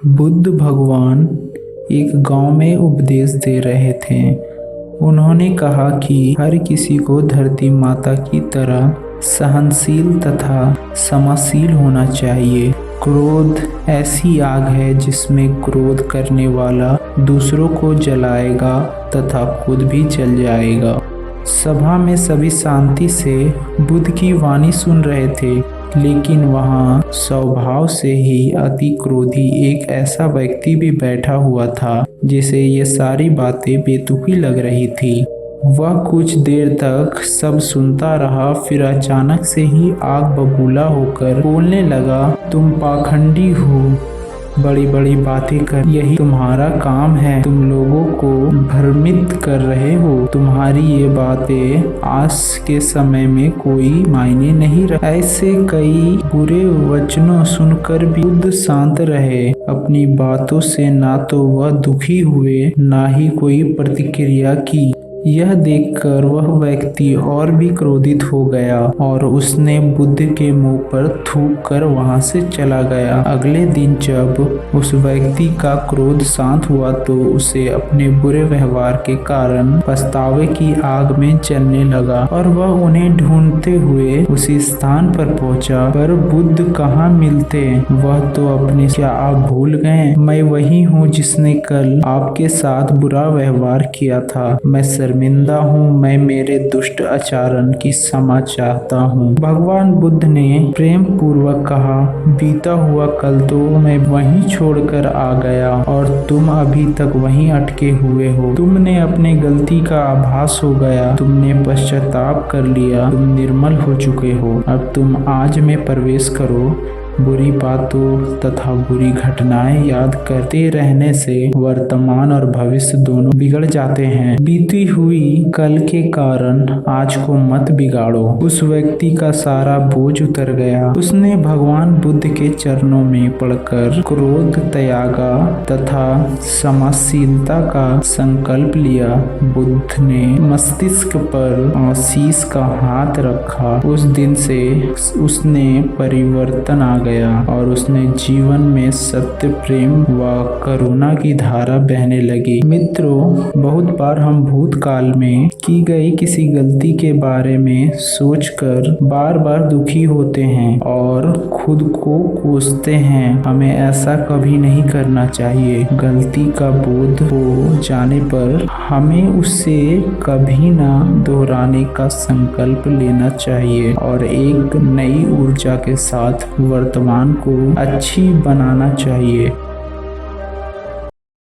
बुद्ध भगवान एक गांव में उपदेश दे रहे थे। उन्होंने कहा कि हर किसी को धरती माता की तरह सहनशील तथा क्षमाशील होना चाहिए। क्रोध ऐसी आग है जिसमें क्रोध करने वाला दूसरों को जलाएगा तथा खुद भी जल जाएगा। सभा में सभी शांति से बुद्ध की वाणी सुन रहे थे, लेकिन वहां स्वभाव से ही अति क्रोधी एक ऐसा व्यक्ति भी बैठा हुआ था जिसे ये सारी बातें बेतुकी लग रही थी। वह कुछ देर तक सब सुनता रहा, फिर अचानक से ही आग बबूला होकर बोलने लगा, तुम पाखंडी हो, बड़ी बड़ी बातें कर यही तुम्हारा काम है। तुम लोगों को भ्रमित कर रहे हो। तुम्हारी ये बातें आज के समय में कोई मायने नहीं रखती। ऐसे कई बुरे वचनों सुनकर भी बुद्ध शांत रहे। अपनी बातों से ना तो वह दुखी हुए, ना ही कोई प्रतिक्रिया की। यह देखकर वह व्यक्ति और भी क्रोधित हो गया और उसने बुद्ध के मुंह पर थूक कर वहां से चला गया। अगले दिन जब उस व्यक्ति का क्रोध शांत हुआ तो उसे अपने बुरे व्यवहार के कारण पछतावे की आग में जलने लगा और वह उन्हें ढूंढते हुए उसी स्थान पर पहुंचा। पर बुद्ध कहाँ मिलते? वह तो अपने क्या आप भूल गए? मैं वही हूँ जिसने कल आपके साथ बुरा व्यवहार किया था। मैं शर्मिंदा हूँ, मैं मेरे दुष्ट आचरण की क्षमा चाहता हूँ। भगवान बुद्ध ने प्रेम पूर्वक कहा, बीता हुआ कल तो मैं वहीं छोड़कर आ गया और तुम अभी तक वहीं अटके हुए हो। तुमने अपने गलती का आभास हो गया, तुमने पश्चाताप कर लिया, तुम निर्मल हो चुके हो। अब तुम आज में प्रवेश करो। बुरी बातों तथा बुरी घटनाएं याद करते रहने से वर्तमान और भविष्य दोनों बिगड़ जाते हैं। बीती हुई कल के कारण आज को मत बिगाड़ो। उस व्यक्ति का सारा बोझ उतर गया। उसने भगवान बुद्ध के चरणों में पड़कर क्रोध त्यागा तथा क्षमाशीलता का संकल्प लिया। बुद्ध ने मस्तिष्क पर आशीष का हाथ रखा। उस दिन से उसने परिवर्तन आ गया और उसने जीवन में सत्य, प्रेम व करुणा की धारा बहने लगी। मित्रों, बहुत बार हम भूतकाल में की गई किसी गलती के बारे में सोचकर बार बार दुखी होते हैं और खुद को कोसते हैं। हमें ऐसा कभी नहीं करना चाहिए। गलती का बोध हो जाने पर हमें उसे कभी ना दोहराने का संकल्प लेना चाहिए और एक नई ऊर्जा के साथ वर्तमान को अच्छी बनाना चाहिए।